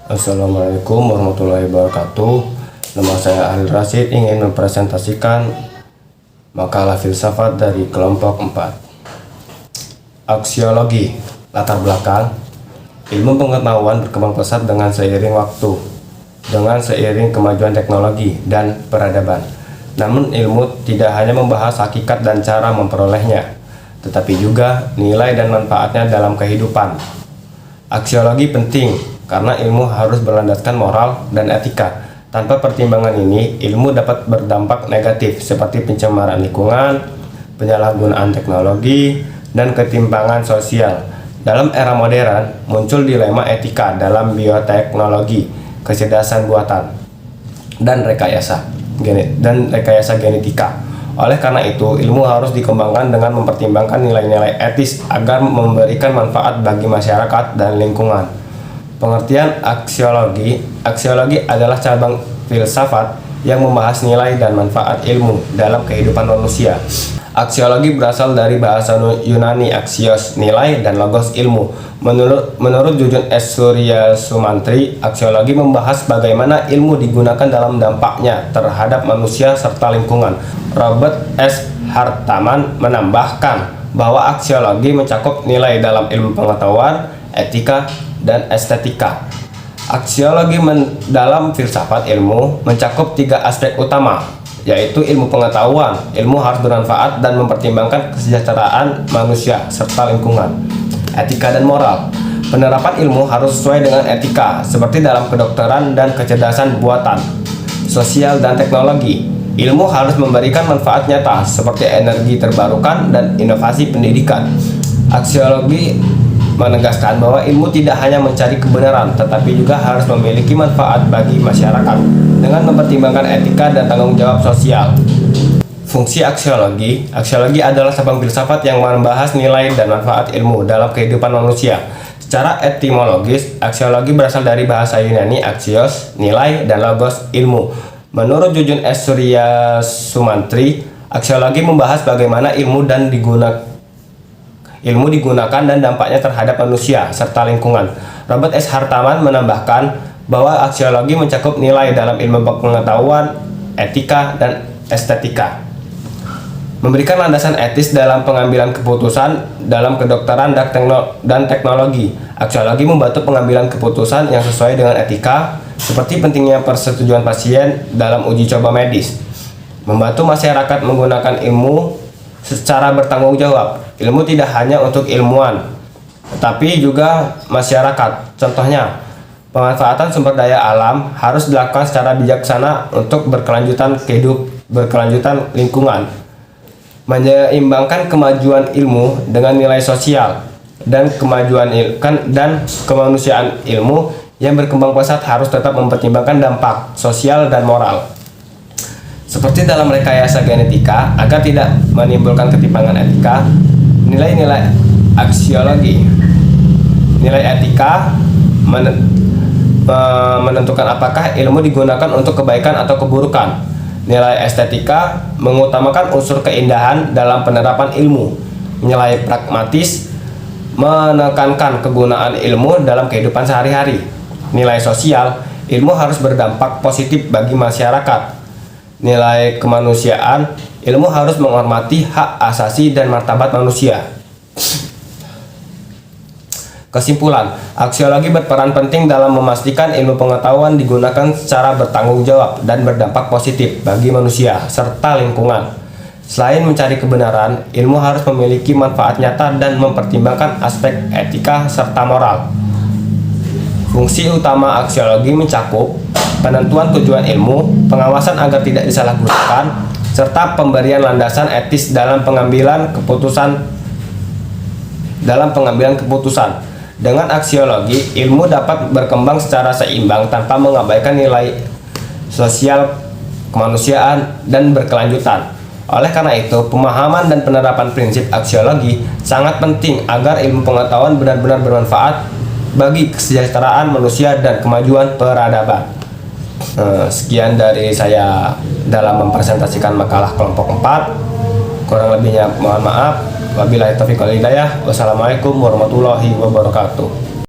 Assalamualaikum warahmatullahi wabarakatuh. Nama saya Ahli Rasid, ingin mempresentasikan makalah filsafat dari kelompok 4. Aksiologi. Latar belakang: ilmu pengetahuan berkembang pesat dengan seiring waktu, dengan seiring kemajuan teknologi dan peradaban. Namun ilmu tidak hanya membahas hakikat dan cara memperolehnya, tetapi juga nilai dan manfaatnya dalam kehidupan. Aksiologi penting karena ilmu harus berlandaskan moral dan etika. Tanpa pertimbangan ini, ilmu dapat berdampak negatif seperti pencemaran lingkungan, penyalahgunaan teknologi, dan ketimpangan sosial. Dalam era modern, muncul dilema etika dalam bioteknologi, kecerdasan buatan, dan rekayasa genetika. Oleh karena itu, ilmu harus dikembangkan dengan mempertimbangkan nilai-nilai etis agar memberikan manfaat bagi masyarakat dan lingkungan. Pengertian aksiologi. Aksiologi adalah cabang filsafat yang membahas nilai dan manfaat ilmu dalam kehidupan manusia. Aksiologi berasal dari bahasa Yunani aksios, nilai, dan logos, ilmu. Menurut Jujun S. Surya Sumantri, aksiologi membahas bagaimana ilmu digunakan dalam dampaknya terhadap manusia serta lingkungan. Robert S. Hartaman menambahkan bahwa aksiologi mencakup nilai dalam ilmu pengetahuan, etika, dan estetika. Aksiologi dalam filsafat ilmu mencakup 3 aspek utama, yaitu ilmu pengetahuan. Ilmu harus bermanfaat dan mempertimbangkan kesejahteraan manusia serta lingkungan. Etika dan moral. Penerapan ilmu harus sesuai dengan etika, seperti dalam kedokteran dan kecerdasan buatan. Sosial dan teknologi. Ilmu harus memberikan manfaat nyata, seperti energi terbarukan dan inovasi pendidikan. Aksiologi menegaskan bahwa ilmu tidak hanya mencari kebenaran, tetapi juga harus memiliki manfaat bagi masyarakat dengan mempertimbangkan etika dan tanggung jawab sosial. Fungsi aksiologi. Aksiologi adalah cabang filsafat yang membahas nilai dan manfaat ilmu dalam kehidupan manusia. Secara etimologis, aksiologi berasal dari bahasa Yunani aksios, nilai, dan logos, ilmu. Menurut Jujun S. Surya Sumantri, aksiologi membahas bagaimana ilmu digunakan dan dampaknya terhadap manusia serta lingkungan. Robert S. Hartaman menambahkan bahwa aksiologi mencakup nilai dalam ilmu pengetahuan, etika, dan estetika. Memberikan landasan etis dalam pengambilan keputusan dalam kedokteran dan teknologi. Aksiologi membantu pengambilan keputusan yang sesuai dengan etika, seperti pentingnya persetujuan pasien dalam uji coba medis. Membantu masyarakat menggunakan ilmu secara bertanggung jawab. Ilmu tidak hanya untuk ilmuwan, tetapi juga masyarakat. Contohnya, pemanfaatan sumber daya alam harus dilakukan secara bijaksana untuk berkelanjutan lingkungan. Menyeimbangkan kemajuan ilmu dengan nilai sosial dan kemanusiaan. Ilmu yang berkembang pesat harus tetap mempertimbangkan dampak sosial dan moral, seperti dalam rekayasa genetika, agar tidak menimbulkan ketimpangan etika. Nilai-nilai aksiologi. Nilai etika menentukan apakah ilmu digunakan untuk kebaikan atau keburukan. Nilai estetika mengutamakan unsur keindahan dalam penerapan ilmu. Nilai pragmatis menekankan kegunaan ilmu dalam kehidupan sehari-hari. Nilai sosial, ilmu harus berdampak positif bagi masyarakat. Nilai kemanusiaan, ilmu harus menghormati hak asasi dan martabat manusia. Kesimpulan, aksiologi berperan penting dalam memastikan ilmu pengetahuan digunakan secara bertanggung jawab dan berdampak positif bagi manusia serta lingkungan. Selain mencari kebenaran, ilmu harus memiliki manfaat nyata dan mempertimbangkan aspek etika serta moral. Fungsi utama aksiologi mencakup penentuan tujuan ilmu, pengawasan agar tidak disalahgunakan, serta pemberian landasan etis dalam pengambilan keputusan. Dengan aksiologi, ilmu dapat berkembang secara seimbang tanpa mengabaikan nilai sosial, kemanusiaan, dan berkelanjutan. Oleh karena itu, pemahaman dan penerapan prinsip aksiologi sangat penting agar ilmu pengetahuan benar-benar bermanfaat bagi kesejahteraan manusia dan kemajuan peradaban. Sekian dari saya dalam mempresentasikan makalah kelompok 4. Kurang lebihnya mohon maaf. Wabillahi taufiq wal hidayah. Wassalamualaikum warahmatullahi wabarakatuh.